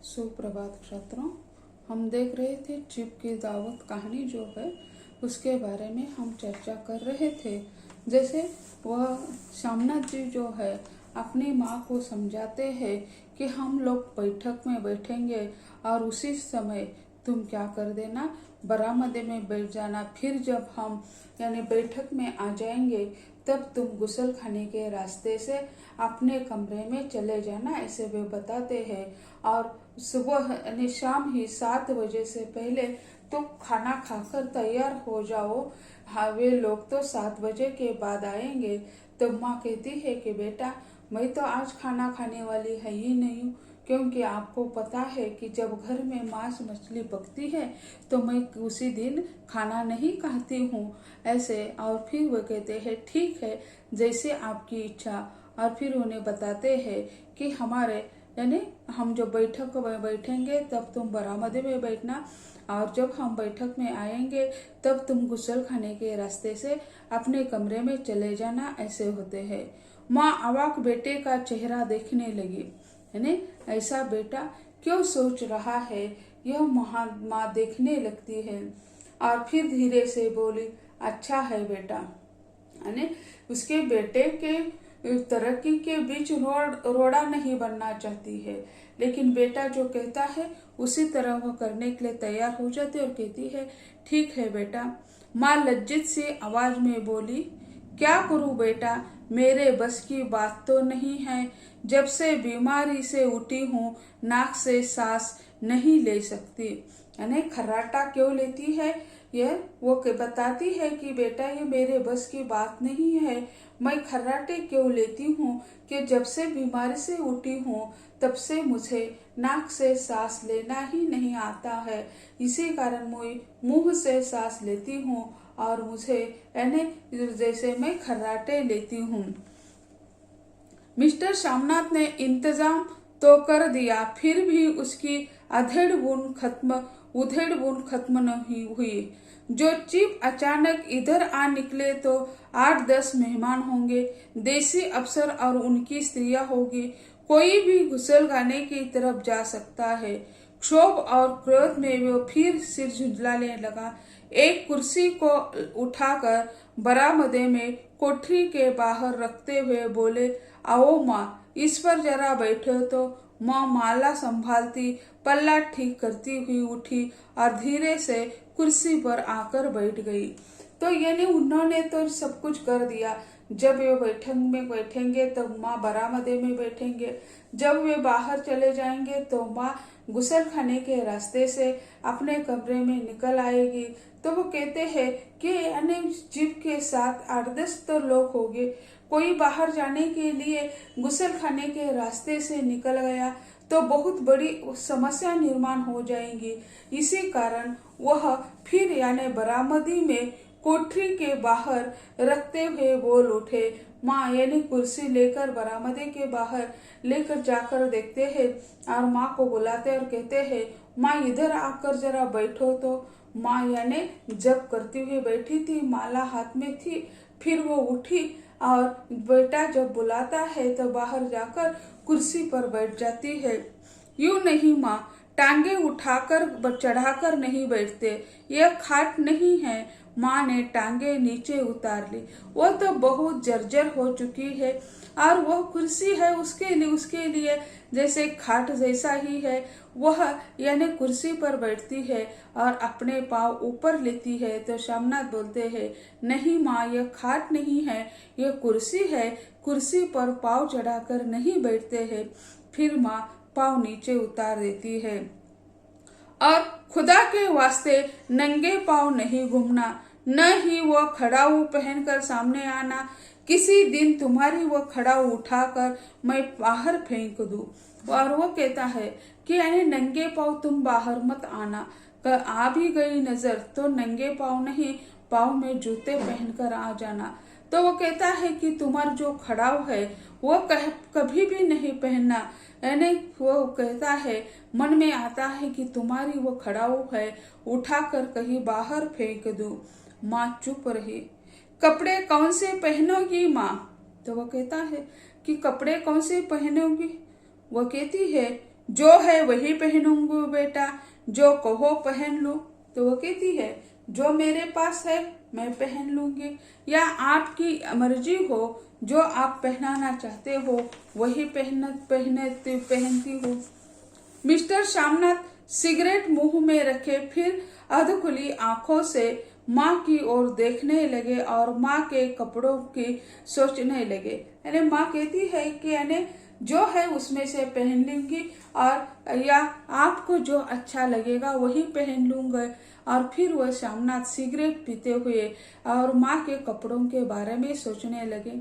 सुप्रभात छात्रों, हम देख रहे थे चिप की दावत कहानी जो है उसके बारे में हम चर्चा कर रहे थे। जैसे वह श्यामनाथ जी जो है अपनी माँ को समझाते हैं कि हम लोग बैठक में बैठेंगे और उसी समय तुम क्या कर देना, बरामदे में बैठ जाना। फिर जब हम यानी बैठक में आ जाएंगे तब तुम गुसल खाने के रास्ते से अपने कमरे में चले जाना, ऐसे वे बताते हैं। और सुबह यानी शाम ही 7 बजे से पहले तुम खाना खाकर तैयार हो जाओ। हाँ, वे लोग तो 7 बजे के बाद आएंगे। तो माँ कहती है कि बेटा, मैं तो आज खाना खाने वाली है ही नहीं, क्योंकि आपको पता है कि जब घर में मांस मछली पकती है तो मैं उसी दिन खाना नहीं खाती हूँ, ऐसे। और फिर वो कहते हैं ठीक है, जैसे आपकी इच्छा। और फिर उन्हें बताते हैं कि हमारे यानी हम जब बैठक में बैठेंगे तब तुम बरामदे में बैठना, और जब हम बैठक में आएंगे तब तुम गुसल खाने के रास्ते से अपने कमरे में चले जाना, ऐसे होते हैं। माँ अवाक बेटे का चेहरा देखने लगी, यानी ऐसा बेटा क्यों सोच रहा है, यह माँ देखने लगती है। और फिर धीरे से बोली, अच्छा है बेटा। यानी उसके बेटे के तरक्की के बीच रोड़ा नहीं बनना चाहती है, लेकिन बेटा जो कहता है उसी तरह वह करने के लिए तैयार हो जाती है और कहती है ठीक है बेटा। माँ लज्जित सी आवाज में बोली, क्या करूं बेटा, मेरे बस की बात तो नहीं है। जब से बीमारी से उठी हूँ नाक से सांस नहीं ले सकती। यानी खर्राटा क्यों लेती है, यह वो बताती है कि बेटा ये मेरे बस की बात नहीं है। मैं खर्राटे क्यों लेती हूँ कि जब से बीमारी से उठी हूँ तब से मुझे नाक से सांस लेना ही नहीं आता है। इसी कारण मैं मुंह से सांस लेती हूँ और मुझे यानी जैसे मैं खर्राटे लेती हूँ। मिस्टर श्यामनाथ ने इंतजाम तो कर दिया, फिर भी उसकी उधेड़ बुन खत्म नहीं हुई। जो चिप अचानक इधर आ निकले तो 8-10 मेहमान होंगे, देसी अफसर और उनकी स्त्रियां होगी। कोई भी गुसल खाने की तरफ जा सकता है। क्षोभ और क्रोध में वो फिर सिर झुंझलाने लगा। एक कुर्सी को उठाकर बरामदे में कोठरी के बाहर रखते हुए बोले, आओ माँ, इस पर जरा बैठो। तो माँ माला संभालती पल्ला ठीक करती हुई उठी और धीरे से कुर्सी पर आकर बैठ गई। तो यानी उन्होंने तो सब कुछ कर दिया। जब वे बैठक में बैठेंगे तो माँ बरामदे में बैठेंगे, जब वे बाहर चले जाएंगे तो माँ गुसल खाने के रास्ते से अपने कमरे में निकल आएगी। तो वो कहते हैं कि यानी जीप के साथ 8-10 तो लोग होंगे। कोई बाहर जाने के लिए गुसल खाने के रास्ते से निकल गया तो बहुत बड़ी समस्या निर्माण हो जाएगी। इसी कारण वह फिर यानी बरामदी में कोठरी के बाहर रखते हुए बोल उठे। माँ यानी कुर्सी लेकर बरामदे के बाहर लेकर जाकर देखते हैं और माँ को बुलाते और कहते हैं, माँ इधर आकर जरा बैठो। तो माँ यानी जब करती हुई बैठी थी, माला हाथ में थी, फिर वो उठी और बेटा जब बुलाता है तो बाहर जाकर कुर्सी पर बैठ जाती है। यूं नहीं माँ, टांगे उठाकर चढ़ाकर नहीं बैठते, यह खाट नहीं है। माँ ने टांगे नीचे उतार ली। वो तो बहुत जर्जर हो चुकी है और वह कुर्सी है उसके लिए जैसे खाट जैसा ही है। वह यानी कुर्सी पर बैठती है और अपने पाँव ऊपर लेती है। तो श्यामनाथ बोलते हैं, नहीं माँ, यह खाट नहीं है, यह कुर्सी है। कुर्सी पर पाँव चढ़ाकर नहीं बैठते हैं। फिर माँ पाँव नीचे उतार देती है और खुदा के वास्ते नंगे पाँव नहीं घूमना, न ही वो खड़ाऊ पहनकर सामने आना। किसी दिन तुम्हारी वो खड़ाऊ उठाकर मैं बाहर फेंक दूं। और वो कहता है कि यानी नंगे पाँव तुम बाहर मत आना। आ भी गई नजर तो नंगे पाँव नहीं, पाँव में जूते पहनकर आ जाना। तो वो कहता है कि तुम्हारा जो खड़ाऊ है वो कभी भी नहीं पहनना। यानी वो कहता है, मन में आता है कि तुम्हारी वो खड़ाऊ है उठाकर कहीं बाहर फेंक दूं। माँ चुप रही। कपड़े कौन से पहनोगी माँ? तो वो कहता है कि कपड़े कौन से पहनोगी? वो कहती है जो है वही पहनूंगी बेटा, जो कहो पहन लो। तो वो कहती है जो मेरे पास है मैं पहन लूंगी, या आपकी मर्जी हो, जो आप पहनाना चाहते हो वही पहनती हो। मिस्टर श्यामनाथ सिगरेट मुंह में रखे फिर अधखुली आंखों से माँ की ओर देखने लगे और माँ के कपड़ों की सोचने लगे। यानी माँ कहती है कि यानी जो है उसमें से पहन लूंगी, और या आपको जो अच्छा लगेगा वही पहन लूंगा। और फिर वह श्यामनाथ सिगरेट पीते हुए और माँ के कपड़ों के बारे में सोचने लगे।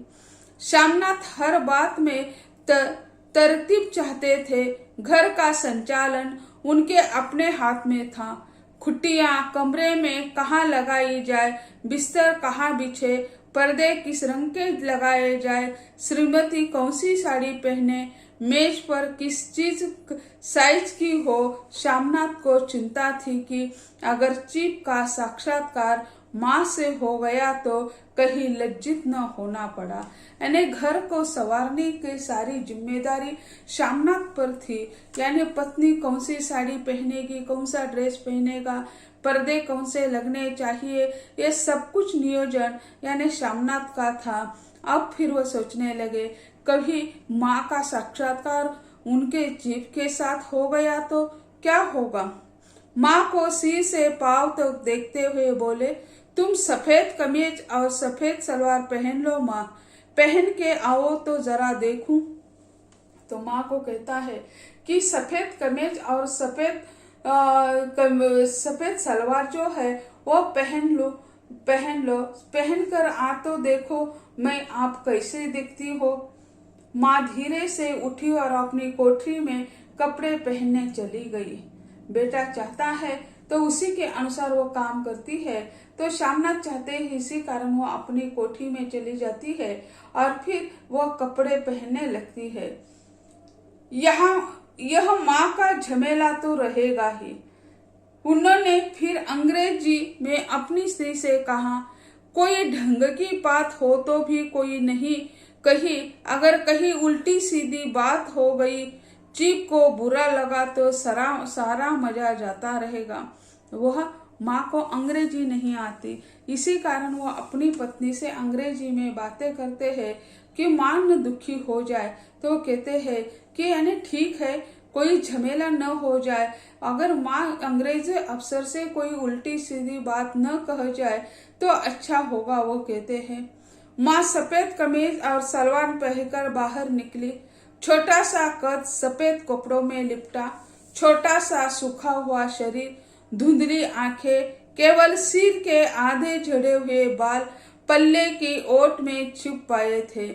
श्यामनाथ हर बात में तरतीब चाहते थे। घर का संचालन उनके अपने हाथ में था। खुटियां कमरे में कहाँ लगाई जाए, बिस्तर कहाँ बिछे, पर्दे किस रंग के लगाए जाए, श्रीमती कौन सी साड़ी पहने, मेज पर किस चीज साइज की हो। श्यामनाथ को चिंता थी कि अगर चीफ का साक्षात्कार माँ से हो गया तो कहीं लज्जित न होना पड़ा। यानी घर को संवारने की सारी जिम्मेदारी श्यामनाथ पर थी। यानी पत्नी कौन सी साड़ी पहनेगी, कौन सा ड्रेस पहनेगा, पर्दे कौन से लगने चाहिए, ये सब कुछ नियोजन यानी श्यामनाथ का था। अब फिर वो सोचने लगे कभी माँ का साक्षात्कार उनके जीव के साथ हो गया तो क्या होगा। माँ को सिर से पांव तक देखते हुए बोले, तुम सफेद कमीज और सफेद सलवार पहन लो माँ, पहन के आओ तो जरा देखूं। तो माँ को कहता है कि सफेद कमीज और सफेद सलवार जो है वो पहन लो, पहन कर आ तो देखो मैं आप कैसे दिखती हो। माँ धीरे से उठी और अपनी कोठरी में कपड़े पहनने चली गई। बेटा चाहता है तो उसी के अनुसार वो काम करती है। तो श्यामनाथ चाहते ही इसी कारण वो अपनी कोठी में चली जाती है और फिर वो कपड़े पहनने लगती है। यह माँ का झमेला तो रहेगा ही। उन्होंने फिर अंग्रेजी में अपनी स्त्री से कहा, कोई ढंग की बात हो तो भी कोई नहीं कही, अगर कहीं उल्टी सीधी बात हो गई, चीफ को बुरा लगा तो सारा मजा जाता रहेगा। वह माँ को अंग्रेजी नहीं आती, इसी कारण वो अपनी पत्नी से अंग्रेजी में बातें करते हैं कि माँ न दुखी हो जाए। तो वो कहते हैं कि यानी ठीक है, कोई झमेला न हो जाए, अगर माँ अंग्रेजी अफसर से कोई उल्टी सीधी बात न कह जाए तो अच्छा होगा। वो कहते हैं माँ सफेद कमीज और सलवार पहनकर बाहर निकली। छोटा सा कद सफेद कपड़ों में लिपटा, छोटा सा सूखा हुआ शरीर, धुंधली आंखें, केवल सिर के आधे झड़े हुए बाल पल्ले की ओट में छिप पाए थे।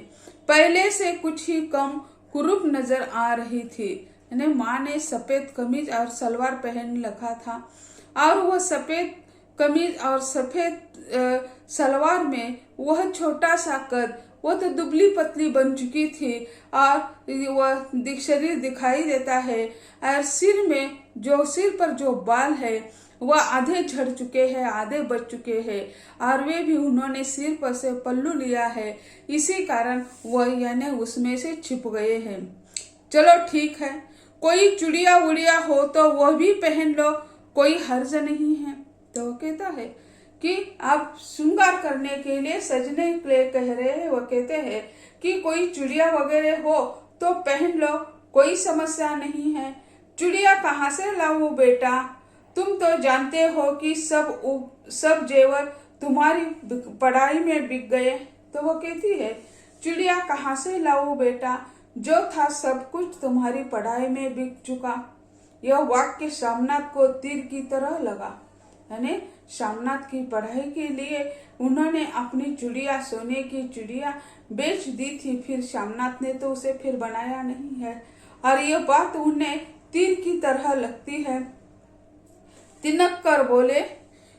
पहले से कुछ ही कम कुरूप नजर आ रही थी। यानी माँ ने सफेद कमीज और सलवार पहन रखा था और वह सफेद कमीज और सफेद सलवार में वह छोटा सा कद, वो तो दुबली पतली बन चुकी थी और वह शरीर दिखाई देता है। और सिर पर जो बाल है वह आधे झड़ चुके हैं, आधे बच चुके हैं और वे भी उन्होंने सिर पर से पल्लू लिया है, इसी कारण वह यानी उसमें से छिप गए हैं। चलो ठीक है, कोई चुड़िया उड़िया हो तो वह भी पहन लो, कोई हर्ज नहीं है। तो वो कहता है कि आप श्रृंगार करने के लिए, सजने के लिए कह रहे हैं। वो कहते हैं कि कोई चुड़िया वगैरह हो तो पहन लो, कोई समस्या नहीं है। चुड़िया कहाँ से लाऊं बेटा, तुम तो जानते हो कि सब जेवर तुम्हारी पढ़ाई में बिक गए। तो वो कहती है चुड़िया कहाँ से लाऊं बेटा, जो था सब कुछ तुम्हारी पढ़ाई में बिक चुका। यह वाक्य श्यामनाथ को तीर की तरह लगा। यानी श्यामनाथ की पढ़ाई के लिए उन्होंने अपनी चुड़िया, सोने की चुड़िया बेच दी थी, फिर श्यामनाथ ने तो उसे फिर बनाया नहीं है और ये बात उन्हें तीर की तरह लगती है। तिनक कर बोले,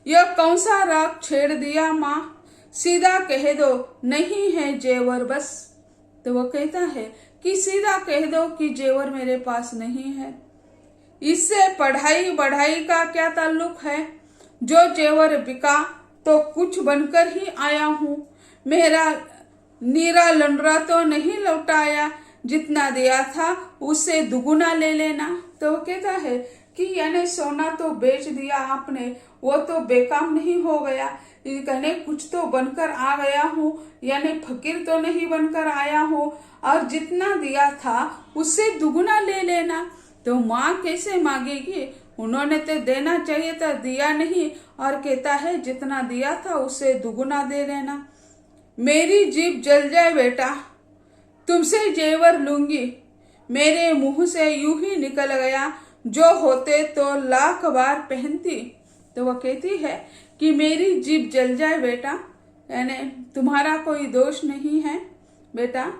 यह कौन सा राग छेड़ दिया माँ, सीधा कह दो नहीं है जेवर बस। तो वो कहता है कि सीधा कह दो कि जेवर मेरे पास नहीं है, इससे पढ़ाई बढ़ाई का क्या ताल्लुक है। जो जेवर बिका तो कुछ बनकर ही आया हूँ, मेरा नीरा लंडरा तो नहीं लौटाया, जितना दिया था उससे दुगुना ले लेना। तो वो कहता है कि यानी सोना तो बेच दिया आपने, वो तो बेकाम नहीं हो गया, कहने कुछ तो बनकर आ गया हूँ, यानी फकीर तो नहीं बनकर आया हूँ, और जितना दिया था उससे दुगुना ले लेना। तो माँ कैसे मांगेगी, उन्होंने तो देना चाहिए था, दिया नहीं, और कहता है जितना दिया था उससे दुगुना दे लेना। मेरी जीभ जल जाए बेटा, तुमसे जेवर लूंगी, मेरे मुंह से यूं ही निकल गया, जो होते तो लाख बार पहनती। तो वह कहती है कि मेरी जीभ जल जाए बेटा, यानी तुम्हारा कोई दोष नहीं है बेटा,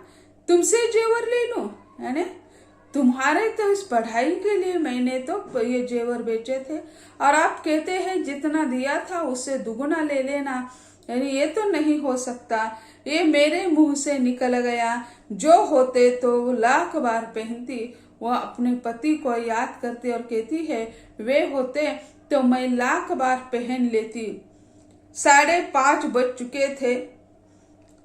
तुमसे जेवर ले लूं, यानी तुम्हारे तो इस पढ़ाई के लिए मैंने तो ये जेवर बेचे थे, और आप कहते हैं जितना दिया था उससे दुगुना ले लेना, यानी ये तो नहीं हो सकता, ये मेरे मुंह से निकल गया, जो होते तो लाख बार पहनती। वह अपने पति को याद करती और कहती है वे होते तो मैं लाख बार पहन लेती। 5:30 बज चुके थे।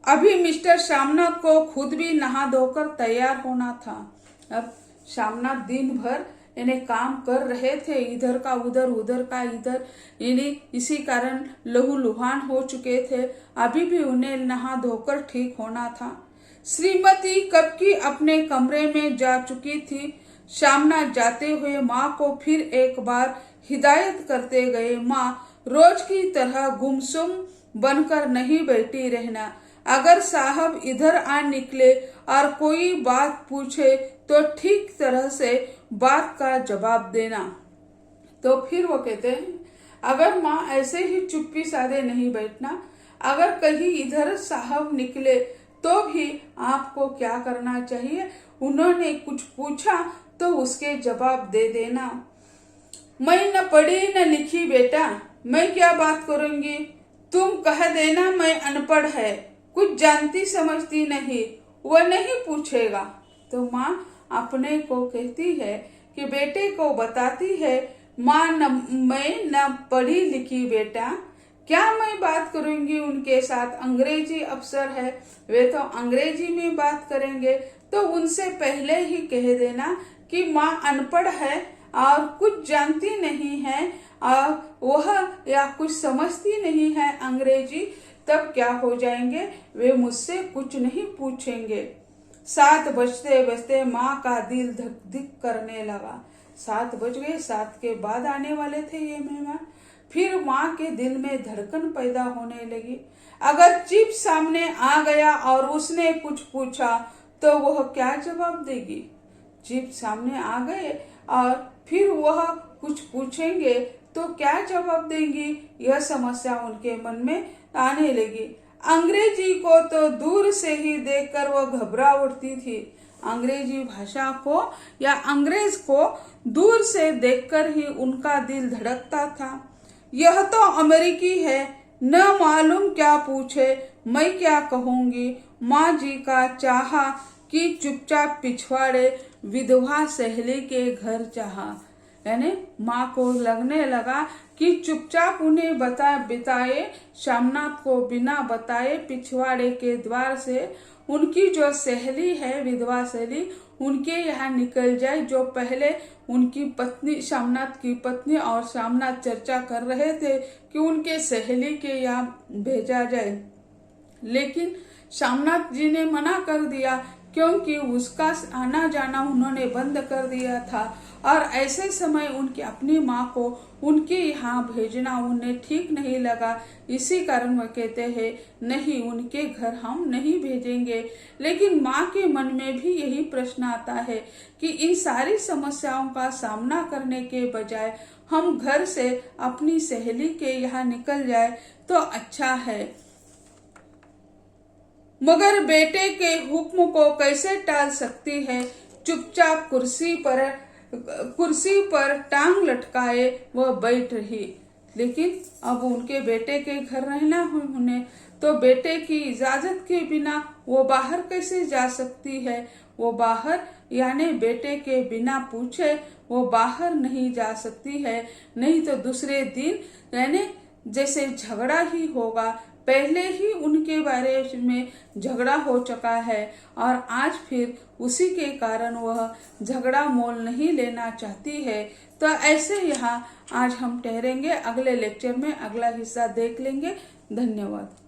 अभी मिस्टर श्यामनाथ को खुद भी नहा धोकर तैयार होना था। अब श्यामनाथ दिन भर इन्हें काम कर रहे थे, इधर का उधर, उधर का इधर, इन्हें इसी कारण लहूलुहान हो चुके थे। अभी भी उन्हें नहा धोकर ठीक होना था। श्रीमती कब की अपने कमरे में जा चुकी थी। श्यामनाथ जाते हुए माँ को फिर एक बार हिदायत करते गए, माँ रोज की तरह गुमसुम बनकर नहीं बैठी रहना, अगर साहब इधर आ निकले और कोई बात पूछे तो ठीक तरह से बात का जवाब देना। तो फिर वो कहते हैं अगर माँ ऐसे ही चुप्पी साधे नहीं बैठना, अगर कहीं इधर साहब निकले तो भी आपको क्या करना चाहिए, उन्होंने कुछ पूछा तो उसके जवाब दे देना। मैं न पढ़ी न लिखी बेटा, मैं क्या बात करूंगी, तुम कह देना मैं अनपढ़ है, कुछ जानती समझती नहीं, वह नहीं पूछेगा। तो माँ अपने को कहती है कि बेटे को बताती है, माँ मैं न पढ़ी लिखी बेटा, क्या मैं बात करूंगी उनके साथ, अंग्रेजी अफसर है, वे तो अंग्रेजी में बात करेंगे, तो उनसे पहले ही कह देना कि माँ अनपढ़ है और कुछ जानती नहीं है और वह या कुछ समझती नहीं है अंग्रेजी, तब क्या हो जाएंगे, वे मुझसे कुछ नहीं पूछेंगे। 7 बजते बजते माँ का दिल धक धक करने लगा। 7 बज गए, 7 के बाद आने वाले थे ये मेहमान। फिर माँ के दिल में धड़कन पैदा होने लगी। अगर चीफ सामने आ गया और उसने कुछ पूछा तो वह क्या जवाब देगी। चीफ सामने आ गए और फिर वह कुछ पूछेंगे तो क्या जवाब देंगी, यह समस्या उनके मन में आने लगी। अंग्रेजी को तो दूर से ही देखकर वह घबरा उठती थी। अंग्रेजी भाषा को या अंग्रेज को दूर से देखकर ही उनका दिल धड़कता था। यह तो अमेरिकी है, न मालूम क्या पूछे, मैं क्या कहूंगी। माँ जी का चाहा कि चुपचाप पिछवाड़े विधवा सहेली के घर चाहा, यानी माँ को लगने लगा कि चुपचाप उन्हें बिताए, श्यामनाथ को बिना बताए पिछवाड़े के द्वार से उनकी जो सहेली है, विधवा सहेली, उनके यहाँ निकल जाए। जो पहले उनकी पत्नी, श्यामनाथ की पत्नी और श्यामनाथ चर्चा कर रहे थे कि उनके सहेली के यहाँ भेजा जाए, लेकिन श्यामनाथ जी ने मना कर दिया क्योंकि उसका आना जाना उन्होंने बंद कर दिया था और ऐसे समय उनकी अपनी माँ को उनके यहाँ भेजना उन्हें ठीक नहीं लगा। इसी कारण वह कहते हैं नहीं, उनके घर हम नहीं भेजेंगे। लेकिन माँ के मन में भी यही प्रश्न आता है कि इन सारी समस्याओं का सामना करने के बजाय हम घर से अपनी सहेली के यहाँ निकल जाए तो अच्छा है। मगर बेटे के हुक्म को कैसे टाल सकती है। चुपचाप कुर्सी पर टांग लटकाए वह बैठ रही। लेकिन अब उनके बेटे के घर रहना उन्हें, तो बेटे की इजाजत के बिना वो बाहर कैसे जा सकती है। वो बाहर यानी बेटे के बिना पूछे वो बाहर नहीं जा सकती है, नहीं तो दूसरे दिन यानी जैसे झगड़ा ही होगा, पहले ही उनके बारे में झगड़ा हो चुका है और आज फिर उसी के कारण वह झगड़ा मोल नहीं लेना चाहती है। तो ऐसे यहाँ आज हम ठहरेंगे, अगले लेक्चर में अगला हिस्सा देख लेंगे। धन्यवाद।